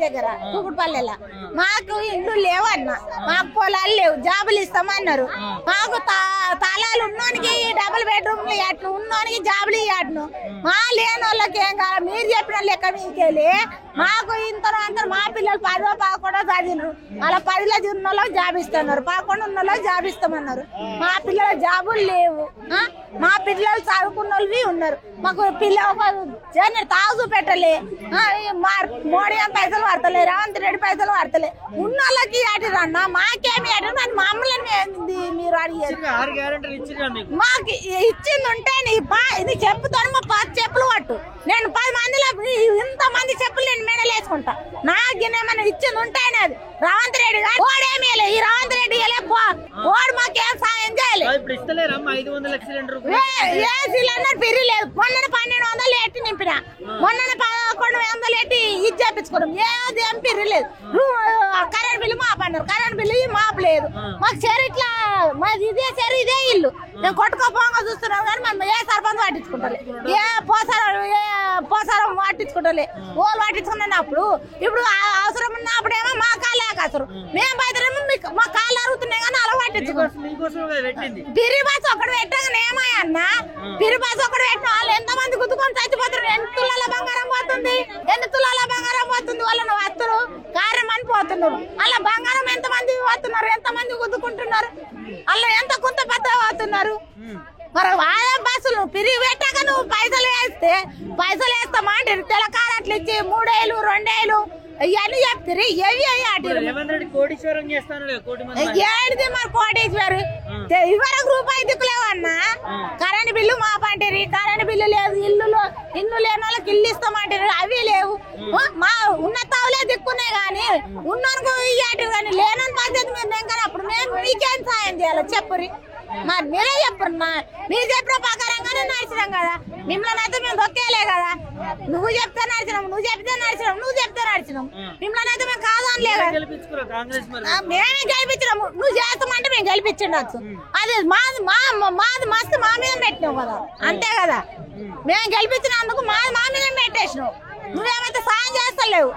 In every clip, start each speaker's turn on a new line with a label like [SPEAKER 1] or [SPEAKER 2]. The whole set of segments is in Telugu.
[SPEAKER 1] దగ్గర కుకుడుపల్లెలా మాకు ఇల్లు లేవన్న, మాకు పొలాలు లేవు, జాబులు ఇస్తామన్నారు. మాకు తాళాలు ఉన్నోనికి డబుల్ బెడ్రూమ్లు ఇవ్వట్ను, ఉన్నోనికి జాబులు ఇవ్వట్ను. మా లేని వాళ్ళకి ఏం కావాలి, మీరు చెప్పిన లెక్క మీకెళ్ళి మాకు ఇంత అంతా మా పిల్లలు 10 11 చదివినారు, అలా 10లో ఉన్న వాళ్ళకి జాబ్ ఇస్తున్నారు, 11 ఉన్న వాళ్ళకి జాబ్ ఇస్తామన్నారు. మా పిల్లల జాబులు లేవు, మా పిల్లలు చదువుకున్న వాళ్ళవి ఉన్నారు. మాకు పిల్లలు తాగు పెట్టలే, మోడీ పైసలు పడతలే, రేవంత్ రెడ్డి పైసలు పడతలే. ఉన్న వాళ్ళకి అడిరన్న, మాకేమి అడిగి నన్ను మమ్మల్ని మీరు అడిగారు. మాకు ఇచ్చింది ఉంటే ఇది చెప్పుతాను, మా 10 చెప్పులు పట్టు, నేను 10 మందిలో ఇంతమంది చెప్పులు నేను మెడలు వేసుకుంటా. నాకేమన్నా ఇచ్చింది ఉంటేనే అది. రేవంత్ రెడ్డి గారు ఓడేమి ఈ రేవంత్ రెడ్డి ఓడు మాకేం సాయం చేయాలి. ఏ సిలిండర్ పెరిగలేదు, మొన్న 1200 ఎట్టి నింపిన, మొన్న 1100 ఎట్టి ఇది చేపించుకున్నాం, ఏది ఏం పెరిగలేదు. కరెంట్ బిల్లు మాపన్నారు, కరెంట్ బిల్లు మాపలేదు. మాకు సరే ఇట్లా మాది ఇదే సరే ఇదే ఇల్లు, మేము కొట్టుకోపోగా చూస్తున్నాం కానీ మనం ఏ సర్పంచ్ పట్టించుకుంటారు, ఏ పోసారం పట్టించుకుంటారు, ఓళ్ళు పట్టించుకున్నప్పుడు. ఇప్పుడు అవసరం ఉన్నప్పుడేమో మా కాళ్ళే కాసరు, మేము బయటేమో మా కాళ్ళు అరుగుతున్నాయి కానీ అలా పట్టించుకుంటాం. పిరి బస్ ఒకటి పెట్టగానే ఏమయ్యన్నా, పిరి బస్ ఒకటి పెట్టిన వాళ్ళు ఎంతమంది గుద్దుకొని చచ్చిపోతారు. 8 తులాల బంగారం పోతుంది, 8 తులాల బంగారం పోతుంది, వాళ్ళని వస్తారు కార్యం అని పోతున్నారు. అలా బంగారం ఎంతమంది పోతున్నారు, ఎంతమంది గుద్దుకుంటున్నారు, అలా ఎంత కొంత పెద్ద పోతున్నారు. మరి ఆయా బస్సులు పిరిగి పెట్టాక నువ్వు పైసలు వేస్తామా అంటే తెలకారు అట్లా ఇచ్చి 3 ఏళ్ళు 2 ఏళ్ళు ఇవన్నీ చెప్తారు. ఏడిది మరి కోటేశ్వరు ఇవరకు రూపాయి దిక్కులేవన్నా. కరెంట్ బిల్లు మాపంటారు, కరెంట్ బిల్లు లేదు, ఇల్లు లేని వాళ్ళకి ఇల్లు ఇస్తామంటారు, అవి లేవు. మా ఉన్న తావులే దిక్కున్నాయి కానీ ఉన్నోనికి ఇయ్యాటి కానీ లేని పద్ధతి మీరు నేను కానీ అప్పుడు మేము మీకేం సాయం చేయాలి చెప్పురి. మరి మీరే చెప్పరు, మీరు చెప్పిన ప్రకారంగానే నడిచినాం కదా, మిమ్మల్ని అయితే మేము దొక్కేలే కదా. నువ్వు చెప్తే నడిచినాం, నువ్వు చెప్తే నడిచినాం, నువ్వు చెప్తే నడిచినాం, మిమ్మల్ని అయితే మేము కాదనిలే కదా. మేమే గెలిపించినాము, నువ్వు చేస్తామంటే మేము గెలిపించండచ్చు. అది మాది మస్తు మా మీద పెట్టినావు కదా, అంతే కదా. మేము గెలిపించినందుకు మా మీద పెట్టేసినావు, నువ్వేమైతే సాయం చేస్తలేవు.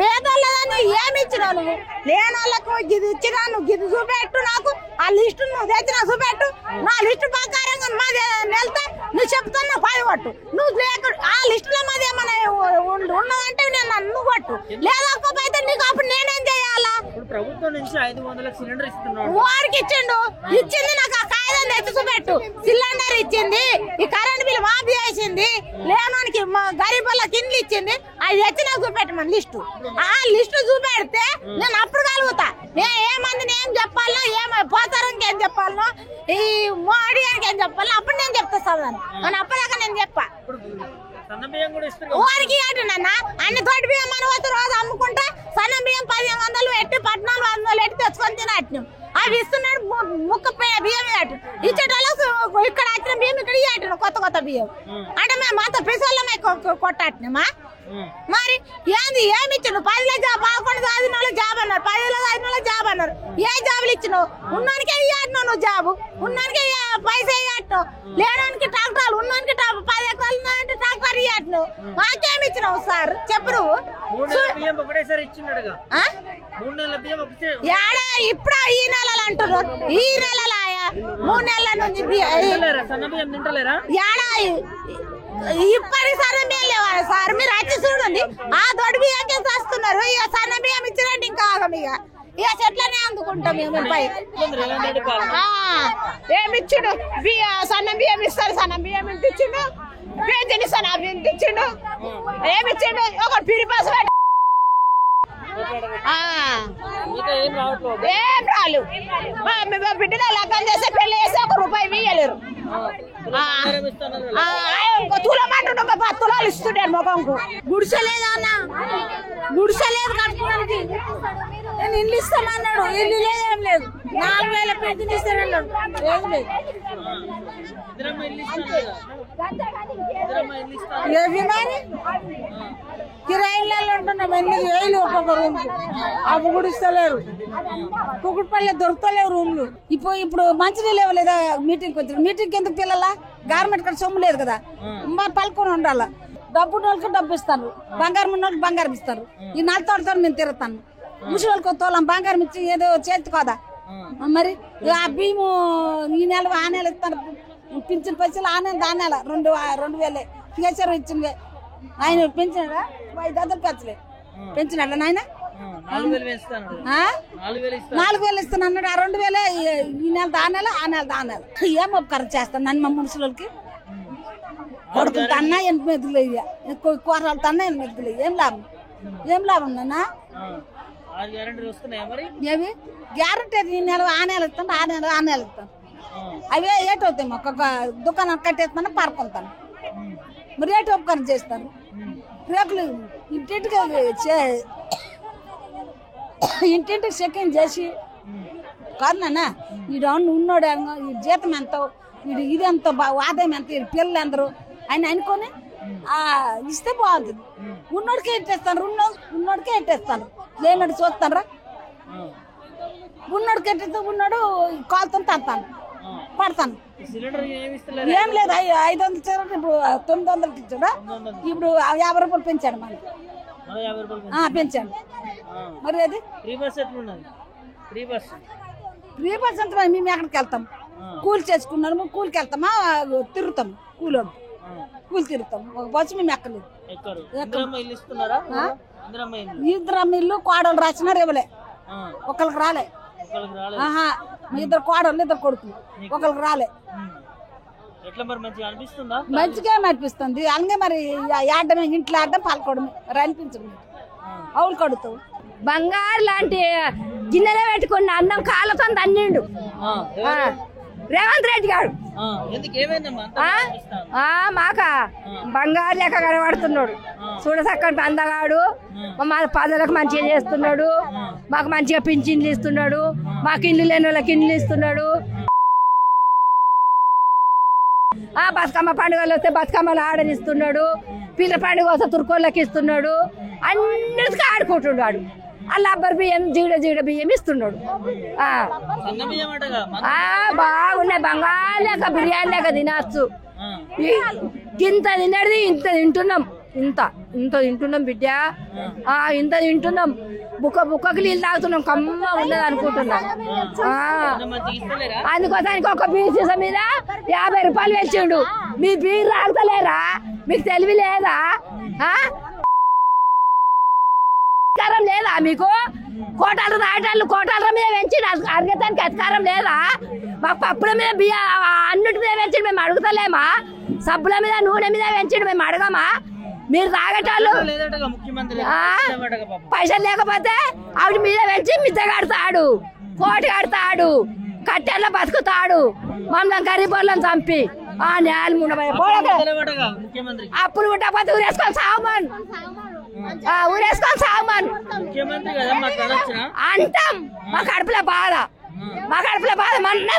[SPEAKER 1] పేదోళ్ళని ఏమి ఇచ్చినావు నువ్వు, లేని వాళ్ళకు గిది ఇచ్చినా నువ్వు గిది చూపెట్టు, నాకు ఆ లిస్టు నువ్వు తెచ్చినా చూపెట్టు, నా లిస్టు ప్రకారంగా మాది వెళ్తే నువ్వు చెప్తున్నా 10 కొట్టు, నువ్వు ఆ లిస్టులో మాది ఏమైనా ఉన్నదంటే నేను నన్ను కొట్టు, లేకపోతే నీకు అప్పుడు నేనేం చేయాలా.
[SPEAKER 2] ప్రభుత్వం నుంచి 500 సిలిండర్ ఇస్తున్నాడు,
[SPEAKER 1] వాడికి ఇచ్చింది నాకు ఆ కాగితం తెచ్చి చూపెట్టు. సిలిండర్ ఇచ్చింది, ఈ కరెంట్ బిల్ మాఫీ చేసింది, లేనానికి గరీబ్ వాళ్ళకి ఇండ్లు ఇచ్చింది, అది తెచ్చి నాకు చూపెట్టమని లిస్టు. ఆ లిస్టు చూపెడితే నేను అప్పుడు కలుగుతా. నేను ఏ మందిని ఏం చెప్పాలనో, పోతారానికి ఏం చెప్పాలనో, ఈ మోడీ గారికి ఏం చెప్పాలనో అప్పుడు నేను చెప్తా సదాన్ని. నేను అప్పటిదాకా నేను చెప్పా. వారికి అంటున్నా అన్ని తోటి బియ్యం మన రోజు అమ్ముకుంటే సన్న బియ్యం 1500 ఎట్టి 1400 ఎట్టి తెచ్చుకొని తినట్టు అవి ఇస్తున్నాడు. ముక్క బియ్యం ఇచ్చేటోళ్ళు ఇక్కడ వచ్చిన బియ్యం ఇక్కడ ఇవ్వటం కొత్త బియ్యం అంటే మేము అంత పిసోళ్ళమే కొట్టట్నేమా. మరి ఏంది ఏమి ఇచ్చినావు? 10లో జాబ్ 11 చదివిన వాళ్ళకి జాబ్ అన్నారు, 10లో చదివిన వాళ్ళకి జాబ్ అన్నారు. ఏ జాబులు ఇచ్చినావు? ఉన్నోనికే ఇవ్వట్నావు నువ్వు జాబు, ఉన్నోనికే పైసా ఇవ్వట్నావు, లేడానికి ట్రాక్టర్లు ఉన్నోనికి 10 ఎకరాలు ఉన్నాయంటే ట్రాక్టర్ ఇవ్వట్నావు. మాకేమి ఇచ్చినావు సార్ చెప్పు నువ్వు? ఏడా ఇప్పుడు ఈ నెలలు అంటున్నారు, ఈ నెలలా 3 నెలల నుంచి ఏడా ఇప్పటి సన్న బియ్యం లేవా సార్? మీరు వచ్చి చూడండి, ఆ దొడ్డు బియ్యంకే వస్తున్నారు. ఇక సన్న బియ్యం ఇచ్చినట్టు ఇంకా ఆగం, ఇక చెట్లనే అందుకుంటాం మేము. ఏమిచ్చుడు సన్న బియ్యం ఇస్తారు, సన్న బియ్యం ఇంత ఇచ్చిండు, పేజీని సన్న బియ్యం ఇచ్చిండు, ఏమిచ్చిండు ఒక పిరి పాస్ ఏం రాలు. బిడ్డలో లగ్గం చేస్తే పెళ్లి చేస్తే 1 రూపాయి ఇయ్యలేరు. తులమంటుండే 10 తులాలు ఇస్తుంటారు ముఖంకు. గుడిసెలేదా అన్న, గుడిసెలేదు కట్టుకోవడానికి. నేను ఇల్లు ఇస్తామన్నాడు, ఇల్లు లేదేం లేదు. 4000 పెన్షన్ ఇస్తానన్నాడు, ఏం లేదు. ఏమి మరి కిరాయిలలో ఉంటున్నాం,
[SPEAKER 3] 8,000 ఒక్కొక్క రూమ్ అవి కూడా ఇస్తలేరు. కుకుట్పల్లి దొరుకుతలేవు రూమ్లు. ఇప్పుడు మంచినీళ్ళు ఇవ్వలేదా? మీటింగ్కి వచ్చారు. మీటింగ్కి ఎందుకు పిల్లల? గవర్నమెంట్ కూడా సొమ్ము లేదు కదా, మరి పలుకొని ఉండాల. డబ్బు వాళ్ళకి డబ్బు ఇస్తారు, బంగారం ఉన్న వాళ్ళకి బంగారం ఇస్తారు. ఈ నలతోడతో మేము తిరుగుతాను. ముసలి వాళ్ళకి తోలం బంగారం ఇచ్చి ఏదో చేతుకోదా మరి. ఆ బియ్యము ఈ నెల ఆ నెల ఇస్తారు, పింఛన్ పైసలు ఆ నెల ఆ నెల 2,000 కేసీఆర్ ఇచ్చినవే. ఆయన పెంచినాడా? 5,000 పెంచలే. పెంచినాడా నాయన? 4,000 ఇస్తాను అన్నాడు. ఆ 2,000 ఈ నెల ఆ నెల ఆ నెల ఆ నెల. ఏం ఉపకారం చేస్తాను నన్ను మా ముసలికి? కొడుకులు తన్నా ఎన్ని మెదులు కూరలు తన్నా ఎన్ని మెదులు. ఏం లాభం నాన్న? ఏవి గ్యారెంటీ? ఈ నెల ఆ నెల ఇస్తాను, ఆ నెల ఆ నెల ఇస్తాను. అవే ఏటవుతాయి. ఒక్కొక్క దుకాణం కట్టేస్తాను, పారుకుంటాను. మరి రేటు ఉపకారం చేస్తారు. రేకులు ఇంటింటికి చెకింగ్ చేసి కాదు నాన్న, ఈ రౌండ్ ఉన్నోడు ఈ జీతం ఎంత, ఇది ఎంత, ఆదాయం ఎంత, పిల్లలు అందరూ ఆయన అనుకొని ఇస్తే బాగుంటుంది. ఉన్నోడికే ఎట్టేస్తాను, ఉన్నోడికే ఎట్టేస్తాను. లేనోడు చూస్తాను. ఉన్నోడికి ఎట్టిస్తే ఉన్నాడు కాలుతో తంతాను, పడతాను. ఏం లేదు, 500 ఇచ్చారు, ఇప్పుడు 900 ఇచ్చాడు. ఇప్పుడు 50 రూపాయలు పెంచాడు మనకి. పెంచాడు. మరి అది ఫ్రీ బస్ అంటే మేము ఎక్కడికి వెళ్తాం? కూలి చేసుకున్నాము, కూలికి వెళ్తామా, తిరుగుతాం. కూలి తిరుగుతాం. ఒక బస్సు మేము ఎక్కలేదు. ఇందిరమ్మ ఇల్లు కోడలు రాసినారు, ఇవ్వలే. ఒకరికి రాలే. మీ 2 కోడలు 2 కొడుకులు, ఒకరికి రాలే. మంచిగా అనిపిస్తుంది. అలాగే మరి ఆడమే, ఇంట్లో ఆడడం, పాల్కోవడమే అనిపించదు. అవులు కడుతావు.
[SPEAKER 4] బంగారు లాంటి గిన్నెలో పెట్టుకున్న అన్నం కాళ్ళతో తన్నిండు రేవంత్ రెడ్డి గారు. మాక బంగారు లెక్క కనబడుతున్నాడు. చూడసక్కని అందగాడు. మా పదలకు మంచిగా చేస్తున్నాడు. మాకు మంచిగా పింఛన్లు ఇస్తున్నాడు. మాకు ఇల్లు లేని వాళ్ళకి ఇల్లు ఇస్తున్నాడు. బతుకమ్మ పండుగలు వస్తే బతుకమ్మలు ఆడనిస్తున్నాడు. పిల్ల పండుగ వస్తే తుర్కోళ్ళకి ఇస్తున్నాడు. అన్నిటికీ ఆడుకుంటున్నాడు. అలా అబ్బర్ బియ్యం, జీడ బియ్యం ఇస్తున్నాడు. బాగున్నాయి. బంగారు లేక బిర్యానీ లేక తినచ్చు. ఇంత తినేది ఇంత తింటున్నాం. ఇంత తింటున్నాం బిడ్డ. ఇంత తింటున్నాం. బుక్కకి నీళ్ళు తాగుతున్నాం. కమ్మ ఉన్నది అనుకుంటున్నాం. అందుకోసానికి ఒక బీర్ సీసా మీద 50 రూపాయలు వెచ్చిండు. మీ బీర్ తాగుతలేరా? మీకు తెలివి లేదా? అధికారం లేదా మీకు? కోటాలు రాయటాలు కోటాల మీద పెంచి అడిగేదానికి అధికారం లేదా? మాకు పప్పుల మీద బియ్య అన్నిటి మీద పెంచి మేము అడుగుతలేమా? సబ్బుల మీద నూనె మీద పెంచి మేము అడగమా? మీరు తాగేటాళ్ళు పైసలు లేకపోతే ఆవిడ మీద పెంచి మిద్ద కడతాడు, కోటి కడతాడు, కట్టెల్లో బతుకుతాడు. మమ్మల్ని గరీబోళ్ళని చంపి నేలు అప్పుడు ఉండకపోతే ఊరేసుకొని సాగుమని అంటాం. మా కడుపులో బాధ మన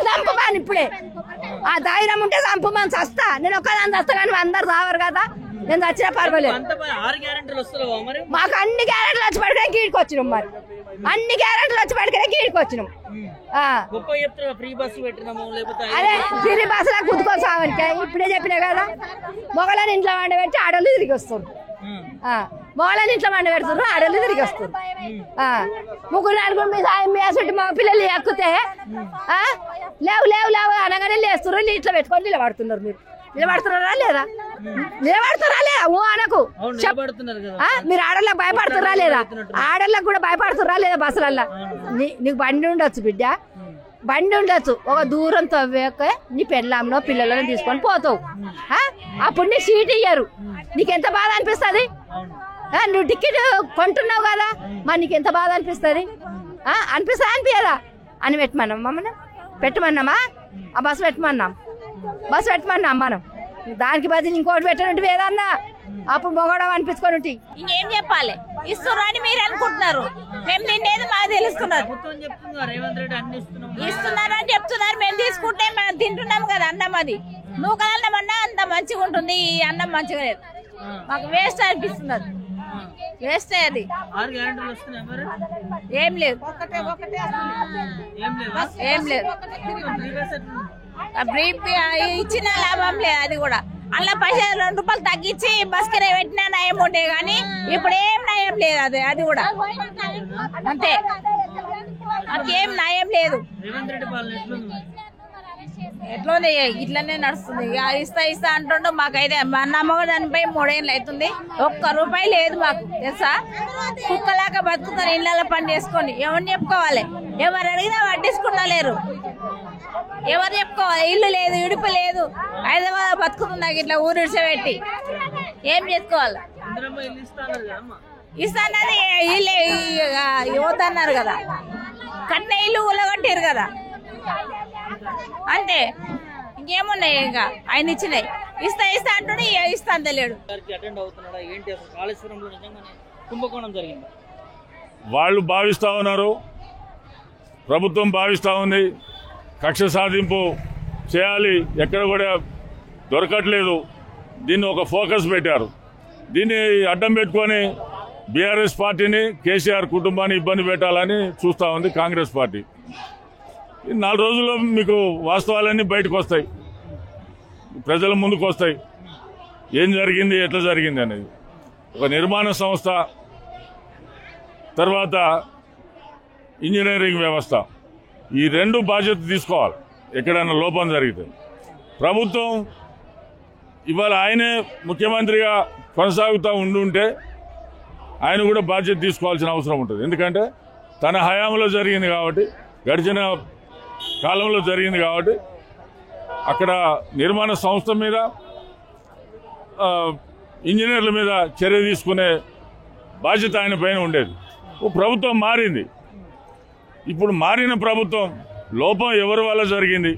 [SPEAKER 4] చంపమని ఇప్పుడే. ఆ ధైర్యం ఉంటే చంపమని చస్తా. నేను ఒక్కదాన్ని చస్తా, కానీ అందరు రావరు కదా. నేను చచ్చినా పర్వాలేదు. మాకు అన్ని గ్యారెంటీలు వచ్చి పడితే గీడికి వచ్చినాం. మరి అన్ని గ్యారెంటీలు వచ్చి పడితే గీడికి వచ్చినాం. అదే ఫ్రీ బస్సులో కుదుకోసామని ఇప్పుడే చెప్పినా కదా. మొగలని ఇంట్లో వండ పెట్టి ఆడోళ్ళు తిరిగి వస్తారు. మొగలని ఇంట్లో వండ పెడుతున్నారు, ఆడోళ్ళు తిరిగి వస్తారు. 3-4 మీ అసలు మా పిల్లలు ఎక్కితే లేవు అనగానే లేస్తున్నారు. ఇట్లా పెట్టుకొని నిలబడుతున్నారు. మీరు నిలబడుతున్నారా లేదా? నిలబడుతున్నారా లేదా? అనకు మీరు ఆడోళ్ళకి భయపడుతురా లేదా? ఆడోళ్ళకి కూడా భయపడుతురా లేదా? బస్సులల్లా నీకు బండి ఉండొచ్చు బిడ్డ, బండి ఉండొచ్చు. ఒక దూరం తవ్వాక నీ పెళ్ళాంలో పిల్లలను తీసుకొని పోతావు. అప్పుడు నీకు సీట్ ఇయ్యరు. నీకెంత బాధ అనిపిస్తుంది? నువ్వు టికెట్ కొంటున్నావు కదా, మరి నీకు ఎంత బాధ అనిపిస్తుంది? అనిపిస్తుందా అని పెట్టమన్నాం. మమ్మల్ని పెట్టమన్నామా? ఆ బస్సు పెట్టమన్నాం మనం. దానికి బదులు ఇంకోటి పెట్టనంటే ఏదన్నా అప్పుడు మొగడం అనిపించుకొని
[SPEAKER 1] ఇంకేం చెప్పాలి? ఇస్తున్నారని మీరు అనుకుంటున్నారు. మేము తినేది మాకు తెలుస్తున్నారు. ఇస్తున్నారని చెప్తున్నారు. మేము తీసుకుంటే మేము తింటున్నాం కదా అన్నం. అది నూకల అన్నం అన్నా అంత మంచిగా ఉంటుంది. ఈ అన్నం మంచిగా లేదు. మాకు వేస్ట్ అనిపిస్తున్నారు. వేస్తే అది
[SPEAKER 2] 6 గ్యారెంటీలు వస్తున్నాయి మరి
[SPEAKER 1] ఏం లేదు
[SPEAKER 2] ఏం లేవా?
[SPEAKER 1] ఏం లేదు బ్రీఫ్ ఇచ్చిన లాభం లేదు. అది కూడా అలా పైసలు 2 రూపాయలు తగ్గించి బస్ కిరాయి పెట్టినా నయం ఉండే కానీ ఇప్పుడు ఏం నయం లేదు. అది కూడా అంతే, నాకేం నయం లేదు.
[SPEAKER 2] రేవంత్ రెడ్డి పాలన ఎట్లుంది మరి?
[SPEAKER 1] ఎట్లుంది ఇట్లనే నడుస్తుంది. ఇస్తా అంటుండో మాకైతే మా నమ్మకం దానిపై 3 ఏళ్ళు అవుతుంది. 1 రూపాయి లేదు మాకు తెలుసా. కుక్కలాగా బతుకుతారు ఇళ్ళ పని చేసుకొని. ఎవరిని చెప్పుకోవాలి? ఎవరు అడిగినా పట్టించుకున్నా లేరు. ఎవరు చెప్పుకోవాలి? ఇల్లు లేదు, ఇడుపు లేదు. హైదరాబాద్ బతుకుతుందా ఇట్లా ఊరు ఇడిచిపెట్టి ఏం చేసుకోవాలి?
[SPEAKER 2] ఇందిరమ్మ ఇల్లు ఇస్తాన్నారు కదమ్మా.
[SPEAKER 1] ఇస్తానని ఇల్లు ఇవ్వద్దన్నారు కదా. కట్టిన ఇల్లు ఊలగొట్టారు కదా. అంతే, ఇంకేమున్నాయి? ఇంకా ఆయన ఇచ్చినాయి. ఇస్తా అంటుండే ఇస్తా అంతలేడు.
[SPEAKER 2] అటెండ్ అవుతున్నాడా ఏంటి? అసలు కాళేశ్వరంలో నిజంగానే కుంభకోణం జరిగింది.
[SPEAKER 5] వాళ్ళు భావిస్తూ ఉన్నారు, ప్రభుత్వం భావిస్తూ ఉంది కక్ష సాధింపు చేయాలి, ఎక్కడ కూడా దొరకట్లేదు. దీన్ని ఒక ఫోకస్ పెట్టారు. దీన్ని అడ్డం పెట్టుకొని బీఆర్ఎస్ పార్టీని, కేసీఆర్ కుటుంబాన్ని ఇబ్బంది పెట్టాలని చూస్తూ ఉంది కాంగ్రెస్ పార్టీ. 4 రోజుల్లో మీకు వాస్తవాలన్నీ బయటకు వస్తాయి, ప్రజల ముందుకు వస్తాయి. ఏం జరిగింది, ఎట్లా జరిగింది అనేది. ఒక నిర్మాణ సంస్థ, తర్వాత ఇంజనీరింగ్ వ్యవస్థ, ఈ 2 బాధ్యత తీసుకోవాలి. ఎక్కడైనా లోపం జరిగితే ప్రభుత్వం ఇవాళ ఆయనే ముఖ్యమంత్రిగా కొనసాగుతూ ఉండుంటే ఆయన కూడా బాధ్యత తీసుకోవాల్సిన అవసరం ఉంటుంది. ఎందుకంటే తన హయాంలో జరిగింది కాబట్టి, గడిచిన కాలంలో జరిగింది కాబట్టి అక్కడ నిర్మాణ సంస్థ మీద, ఇంజనీర్ల మీద చర్య తీసుకునే బాధ్యత ఆయన పైన ఉండేది. ప్రభుత్వం మారింది. ఇప్పుడు మారిన ప్రభుత్వం లోపం ఎవరి వల్ల జరిగింది?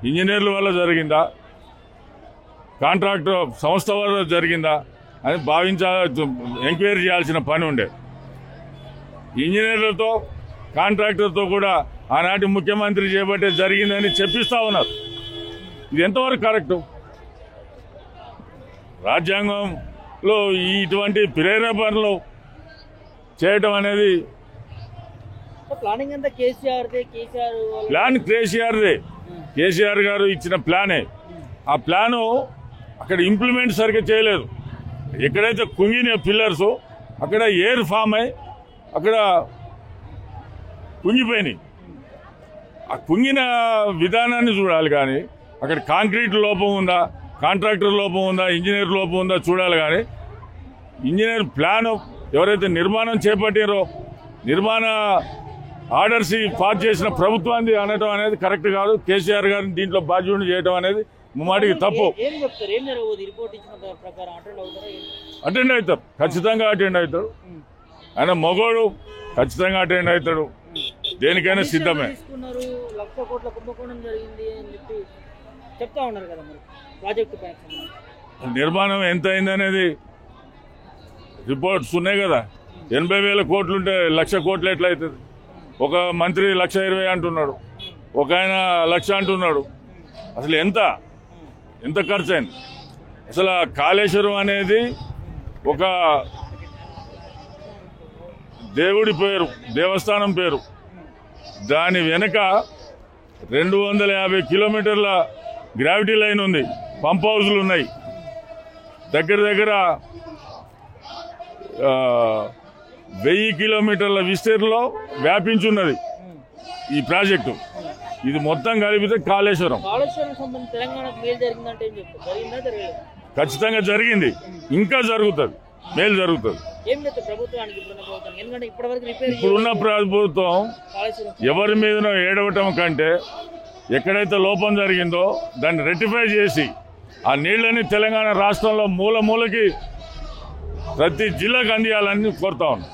[SPEAKER 5] ఇంజనీర్ల వల్ల జరిగిందా, కాంట్రాక్టర్ సంస్థ వల్ల జరిగిందా అని ఎంక్వైరీ చేయాల్సిన పని ఉండే. ఇంజనీర్లతో, కాంట్రాక్టర్తో కూడా ఆనాటి ముఖ్యమంత్రి చేపట్టే జరిగిందని చెప్పిస్తా ఉన్నారు. ఇది ఎంతవరకు కరెక్టు? రాజ్యాంగంలో ఇటువంటి ప్రేరేపణలు చేయటం అనేది
[SPEAKER 2] ప్లానింగ్ అంతా కేసీఆర్దే.
[SPEAKER 5] ప్లాన్ కేసీఆర్దే. కేసీఆర్ గారు ఇచ్చిన ప్లానే. ఆ ప్లాను అక్కడ ఇంప్లిమెంట్ సరిగ్గా చేయలేదు. ఎక్కడైతే కుంగిన పిల్లర్స్ అక్కడ ఎయిర్ ఫామ్ అయి అక్కడ కుంగిపోయినాయి. ఆ కుంగిన విధానాన్ని చూడాలి కానీ అక్కడ కాంక్రీట్ లోపం ఉందా, కాంట్రాక్టర్ లోపం ఉందా, ఇంజనీర్ లోపం ఉందా చూడాలి. కానీ ఇంజనీర్ ప్లాను ఎవరైతే నిర్మాణం చేపట్టారో, నిర్మాణ ఆర్డర్స్ పాస్ చేసిన ప్రభుత్వాన్ని అనటం అనేది కరెక్ట్ కాదు. కేసీఆర్ గారిని దీంట్లో బాధ్యుడిని చేయడం అనేది ముమ్మాటికి తప్పు. అటెండ్ అవుతారు, ఖచ్చితంగా అటెండ్ అవుతాడు. ఆయన మగోడు, ఖచ్చితంగా అటెండ్ అవుతాడు. దేనికైనా సిద్ధమే.
[SPEAKER 2] 1,00,00,000 కోట్ల కుంభకోణం జరిగింది అని చెప్పి చెప్తా ఉన్నారు కదా. మరి ప్రాజెక్టు
[SPEAKER 5] నిర్మాణం ఎంత అయిందనేది రిపోర్ట్స్ ఉన్నాయి కదా. 80,000 కోట్లుంటే 1,00,000 కోట్లు ఎట్లయితుంది? ఒక మంత్రి 1,20,000 అంటున్నాడు, ఒక ఆయన 1,00,000 అంటున్నాడు. అసలు ఎంత ఖర్చు అయింది? అసలు కాళేశ్వరం అనేది ఒక దేవుడి పేరు, దేవస్థానం పేరు. దాని వెనక 250 కిలోమీటర్ల గ్రావిటీ లైన్ ఉంది, పంప్ హౌస్లు ఉన్నాయి. దగ్గర 1000 కిలోమీటర్ల విస్తీర్ణంలో వ్యాపించున్నది ఈ ప్రాజెక్టు. ఇది మొత్తం కలిపితే కాళేశ్వరం. ఖచ్చితంగా జరిగింది, ఇంకా జరుగుతుంది, మేలు జరుగుతుంది. ఇప్పుడున్న ప్రభుత్వం ఎవరి మీదనో ఏడవటం కంటే ఎక్కడైతే లోపం జరిగిందో దాన్ని రెక్టిఫై చేసి ఆ నీళ్ళని తెలంగాణ రాష్ట్రంలో మూలకి ప్రతి జిల్లాకు అందియాలని కోరుతా ఉన్నాం.